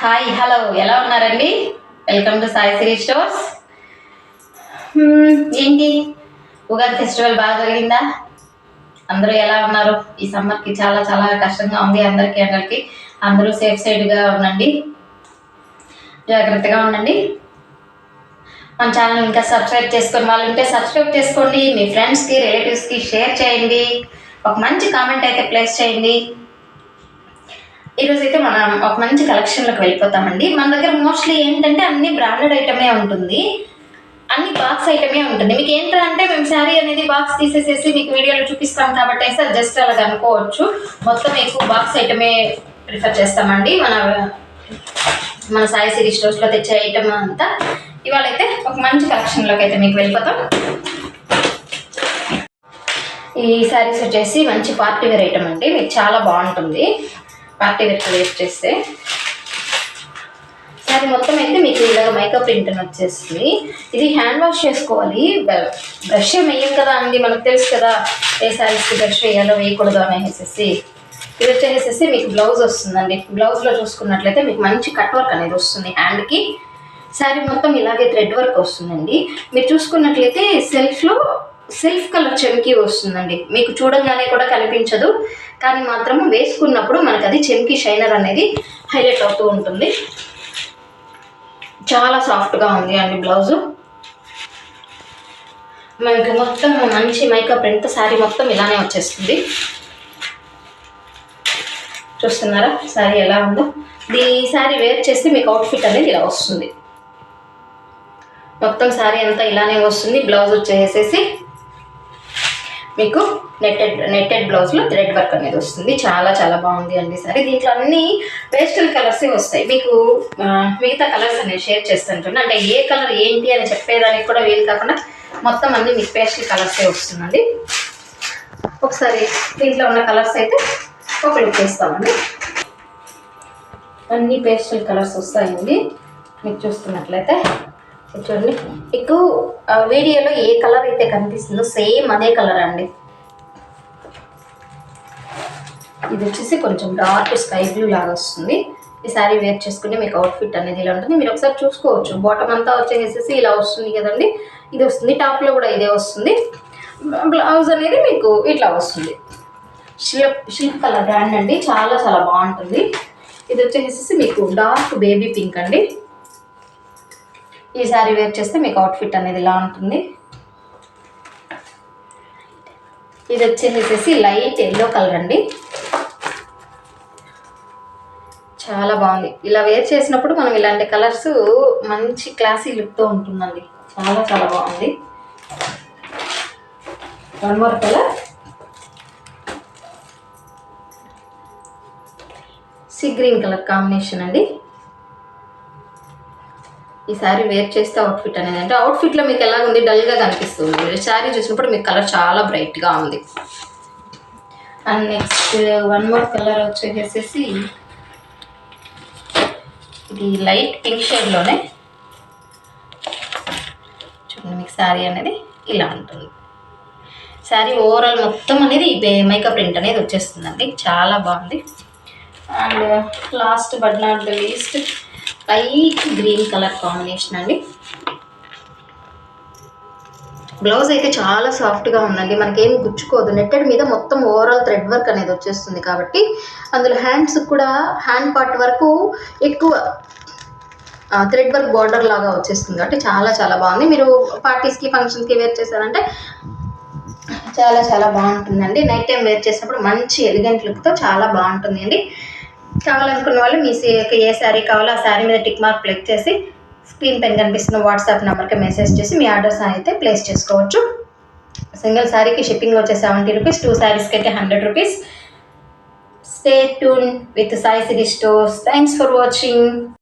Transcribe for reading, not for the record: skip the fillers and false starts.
Hi hello ఎలా ఉన్నారండి? Welcome to Sai Sri stores. ఏంటి ఉగాది ఫెస్టివల్ బాగా జరిగిందా? అందరూ ఎలా ఉన్నారు? ఈ సమ్మర్కి చాలా చాలా కష్టంగా ఉంది అందరికీ. అందరూ సేఫ్ సైడ్గా ఉండండి, జాగ్రత్తగా ఉండండి. మన ఛానల్ ఇంకా సబ్స్క్రైబ్ చేసుకుని వాళ్ళు ఉంటే సబ్స్క్రైబ్ చేసుకోండి. మీ ఫ్రెండ్స్కి రిలేటివ్స్కి షేర్ చేయండి. ఒక మంచి కామెంట్ అయితే ప్లేస్ చేయండి. ఈరోజు అయితే మనం ఒక మంచి కలెక్షన్లోకి వెళ్ళిపోతామండి. మన దగ్గర మోస్ట్లీ ఏంటంటే అన్ని బ్రాండెడ్ ఐటమే ఉంటుంది, అన్ని బాక్స్ ఐటమే ఉంటుంది. మీకు ఏంటంటే మేము శారీ అనేది బాక్స్ తీసేసేసి మీకు వీడియోలో చూపిస్తాం కాబట్టి సార్ జస్ట్ అలాగ అనుకోవచ్చు. మొత్తం ఎక్కువ బాక్స్ ఐటమే ప్రిఫర్ చేస్తామండి. మన సాయి శ్రీ స్టోర్స్లో తెచ్చే ఐటమ్ అంతా ఇవాళ అయితే ఒక మంచి కలెక్షన్లోకి అయితే మీకు వెళ్ళిపోతాం. ఈ శారీస్ వచ్చేసి మంచి పార్టీ వేర్ ఐటమ్ అండి, మీకు చాలా బాగుంటుంది. పార్టీ వేర్కి వేస్ట్ చేస్తే శారీ మొత్తం అయితే మీకు ఇలాగ మేకప్ ప్రింట్ వచ్చేస్తుంది. ఇది హ్యాండ్ వాష్ చేసుకోవాలి, బ్రష్ వేయం కదా అండి, మనకు తెలుసు కదా ఏ శారీస్కి బ్రష్ వేయాలో వేయకూడదు అనేసి. ఇది వచ్చేసేసి మీకు బ్లౌజ్ వస్తుందండి. బ్లౌజ్లో చూసుకున్నట్లయితే మీకు మంచి కట్ వర్క్ అనేది వస్తుంది హ్యాండ్కి. శారీ మొత్తం ఇలాగే థ్రెడ్ వర్క్ వస్తుందండి. మీరు చూసుకున్నట్లయితే సెల్ఫ్ కలర్ చెమ్కీ వస్తుందండి. మీకు చూడంగానే కూడా కనిపించదు, కానీ మాత్రము వేసుకున్నప్పుడు మనకు అది చెమ్కీ షైనర్ అనేది హైలైట్ అవుతూ ఉంటుంది. చాలా సాఫ్ట్గా ఉంది అండి బ్లౌజు. మనకి మొత్తం మంచి మేకప్ ప్రింట్ శారీ మొత్తం ఇలానే వచ్చేస్తుంది. చూస్తున్నారా శారీ ఎలా ఉందో? ఈ శారీ వేర్ చేస్తే మీకు అవుట్ఫిట్ అనేది ఇలా వస్తుంది. మొత్తం శారీ అంతా ఇలానే వస్తుంది. బ్లౌజ్ వచ్చేసేసి మీకు నెట్టెడ్ బ్లౌజ్లో థ్రెడ్ వర్క్ అనేది వస్తుంది. చాలా చాలా బాగుంది అండి సారీ. దీంట్లో అన్ని పేస్టల్ కలర్సే వస్తాయి. మీకు మిగతా కలర్స్ అనేది షేర్ చేస్తుంటాను, అంటే ఏ కలర్ ఏంటి అని చెప్పేదానికి కూడా వీలు కాకుండా మొత్తం అన్ని మీకు పేస్టల్ కలర్సే వస్తుందండి. ఒకసారి దీంట్లో ఉన్న కలర్స్ అయితే ఒక లుక్ వేస్తామండి. అన్ని పేస్టల్ కలర్స్ వస్తాయండి. మీకు చూస్తున్నట్లయితే చూడండి, మీకు వీడియోలో ఏ కలర్ అయితే కనిపిస్తుందో సేమ్ అదే కలర్ అండి. ఇది వచ్చేసి కొంచెం డార్క్ స్కై బ్లూ లాగా వస్తుంది. ఈ శారీ వేర్ చేసుకుంటే మీకు అవుట్ఫిట్ అనేది ఇలా ఉంటుంది. మీరు ఒకసారి చూసుకోవచ్చు. బాటమ్ అంతా వచ్చేసేసి ఇలా వస్తుంది కదండి, ఇది వస్తుంది. టాప్లో కూడా ఇదే వస్తుంది. బ్లౌజ్ అనేది మీకు ఇట్లా వస్తుంది. షిల్క్ కలర్ బ్రాండ్ అండి, చాలా చాలా బాగుంటుంది. ఇది వచ్చేసేసి మీకు డార్క్ బేబీ పింక్ అండి. ఈ శారీ వేర్ చేస్తే మీకు అవుట్ఫిట్ అనేది ఇలా ఉంటుంది. ఇది వచ్చేసేసి లైట్ ఎల్లో కలర్ అండి, చాలా బాగుంది. ఇలా వేర్ చేసినప్పుడు మనం ఇలాంటి కలర్స్ మంచి క్లాసీ లుక్తో ఉంటుందండి. చాలా చాలా బాగుంది. One more colour sea green colour combination అండి. ఈ శారీ వేర్ చేస్తే అవుట్ఫిట్ అనేది, అంటే అవుట్ఫిట్లో మీకు ఎలా ఉంది, డల్గా కనిపిస్తుంది. శారీ చూసినప్పుడు మీకు కలర్ చాలా బ్రైట్గా ఉంది. And next one more colour వచ్చేసేసి ఇది లైట్ పింక్ షేడ్లోనే చూడండి. మీకు శారీ అనేది ఇలా ఉంటుంది. శారీ ఓవరాల్ మొత్తం అనేది మేకప్ ప్రింట్ అనేది వచ్చేస్తుందండి. చాలా బాగుంది. And last but not the least light green colour combination అండి. బ్లౌజ్ అయితే చాలా సాఫ్ట్గా ఉందండి, మనకేం గుచ్చుకోదు. నెట్టెడ్ మీద మొత్తం ఓవరాల్ థ్రెడ్ వర్క్ అనేది వచ్చేస్తుంది కాబట్టి అందులో హ్యాండ్స్ కూడా హ్యాండ్ పార్ట్ వరకు ఎక్కువ థ్రెడ్ వర్క్ బార్డర్ లాగా వచ్చేస్తుంది కాబట్టి చాలా చాలా బాగుంది. మీరు పార్టీస్కి ఫంక్షన్స్కి వేర్ చేశారంటే చాలా చాలా బాగుంటుందండి. నైట్ టైం వేర్ చేసినప్పుడు మంచి ఎలిగెంట్ లుక్తో చాలా బాగుంటుంది అండి. కావాలనుకున్న వాళ్ళు మీ ఏ శారీ కావాలో ఆ శారీ మీద టిక్ మార్క్ క్లిక్ చేసి స్క్రీన్ పైన కనిపిస్తున్న వాట్సాప్ నెంబర్కి మెసేజ్ చేసి మీ ఆర్డర్స్ అయితే ప్లేస్ చేసుకోవచ్చు. సింగిల్ శారీకి షిప్పింగ్ వచ్చే 70 రూపీస్, 2 శారీస్కి అయితే 100 rupees. Stay tune with Sai Sri stores. Thanks for watching.